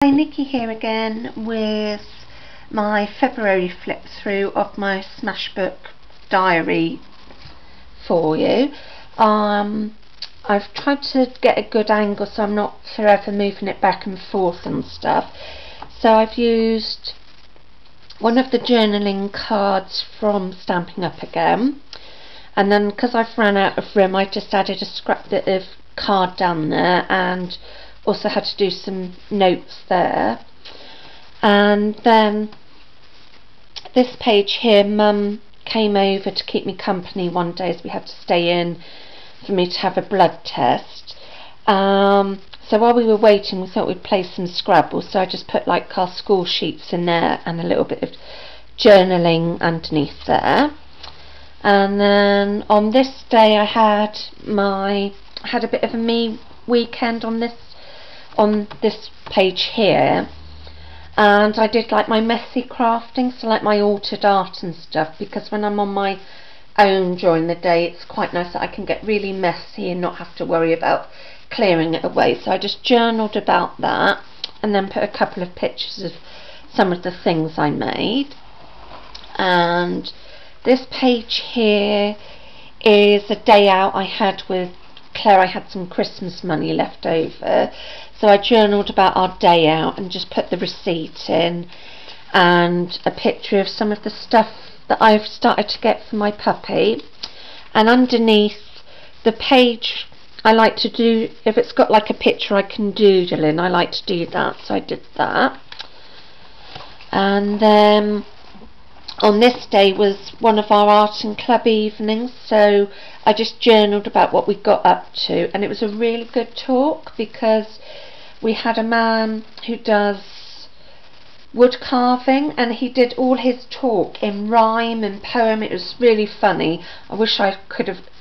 Hi, Nikki here again with my February flip through of my Smashbook diary for you. I've tried to get a good angle so I'm not forever moving it back and forth and stuff. So I've used one of the journaling cards from Stampin' Up! Again, and then because I've run out of room I just added a scrap bit of card down there and also had to do some notes there. And then this page here, Mum came over to keep me company one day as we had to stay in for me to have a blood test. So while we were waiting we thought we'd play some Scrabble, so I just put like our school sheets in there and a little bit of journaling underneath there. And then on this day I had a bit of a me weekend on this page here, and I did like my messy crafting, so like my altered art and stuff, because when I'm on my own during the day it's quite nice that I can get really messy and not have to worry about clearing it away. So I just journaled about that and then put a couple of pictures of some of the things I made. And this page here is a day out I had with Claire. I had some Christmas money left over, so I journaled about our day out and just put the receipt in and a picture of some of the stuff that I've started to get for my puppy. And underneath the page I like to do, if it's got like a picture I can doodle in, I like to do that, so I did that. And then on this day was one of our art and club evenings, so I just journaled about what we got up to, and it was a really good talk because we had a man who does wood carving and he did all his talk in rhyme and poem. It was really funny. I wish I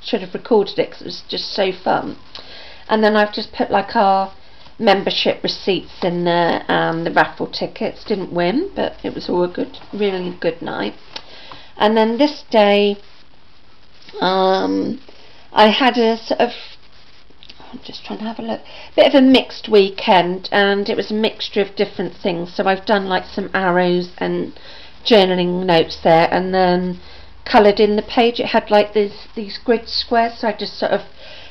should have recorded it because it was just so fun. And then I've just put like our membership receipts in there and the raffle tickets. Didn't win, but it was all a really good night. And then this day I had a sort of, I'm just trying to have a look, bit of a mixed weekend, and it was a mixture of different things. So I've done like some arrows and journaling notes there, and then coloured in the page. It had like these grid squares, so I just sort of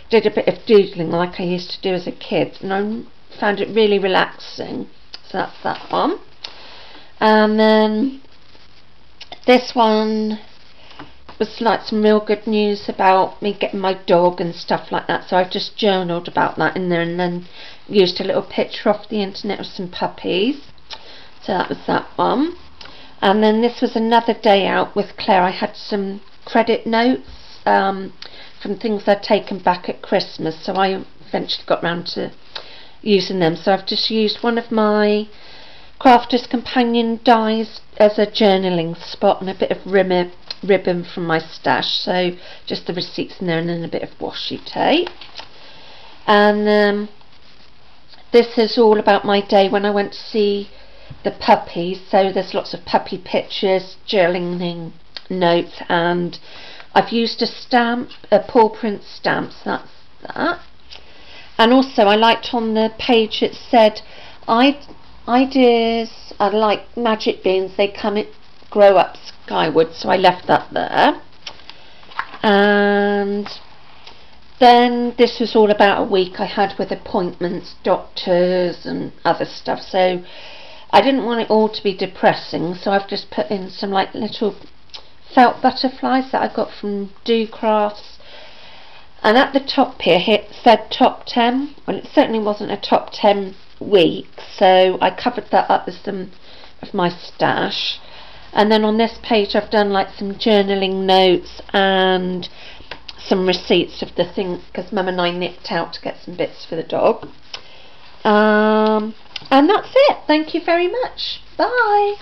did a bit of doodling like I used to do as a kid, and I found it really relaxing. So that's that one. And then this one was like some real good news about me getting my dog and stuff like that, so I've just journaled about that in there and then used a little picture off the internet of some puppies. So that was that one. And then this was another day out with Claire. I had some credit notes from things I'd taken back at Christmas, so I eventually got round to using them. So I've just used one of my Crafter's Companion dies as a journaling spot and a bit of ribbon from my stash, so just the receipts in there and then a bit of washi tape. And this is all about my day when I went to see the puppies, so there's lots of puppy pictures, journaling notes, and I've used a stamp, a paw print stamp, so that's that. And also I liked on the page it said ideas are like magic beans, they grow up skyward, so I left that there. And then this was all about a week I had with appointments, doctors and other stuff, so I didn't want it all to be depressing, so I've just put in some like little felt butterflies that I got from Do Crafts. And at the top here it said top 10. Well, it certainly wasn't a top 10 week, so I covered that up with some of my stash. And then on this page I've done like some journaling notes and some receipts of the things, because Mum and I nipped out to get some bits for the dog. And that's it. Thank you very much. Bye.